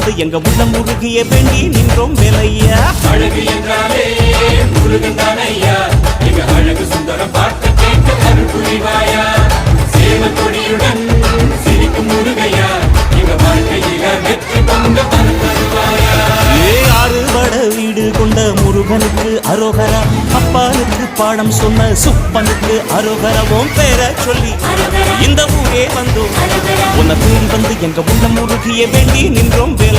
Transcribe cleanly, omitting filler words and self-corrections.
வந்து எங்க உள்ளம் முருகிய வேண்டி நின்றோம் வேலையா. அழகு என்றாலே முருகன் தானையா, எங்க அழகு சுந்தரம் பார்த்து கேட்க அருள் புரிவாயா. சேவக்கொடியுடன் சிரிக்கும் முருகையா, எங்க வாழ்க்கையில வெற்றி கொண்ட பலம் தருவாயா. ஆறுபட வீடு கொண்ட முருகனுக்கு அரோகரா, அப்பானுக்கு பாடம் சொன்ன சுப்பனுக்கு அரோகரவும் பேர சொல்லி இந்த ஊரே வந்தோம். உன்னை தேடி வந்து எங்க உள்ளம் முருகிய வேண்டி நின்றோம் வேலை.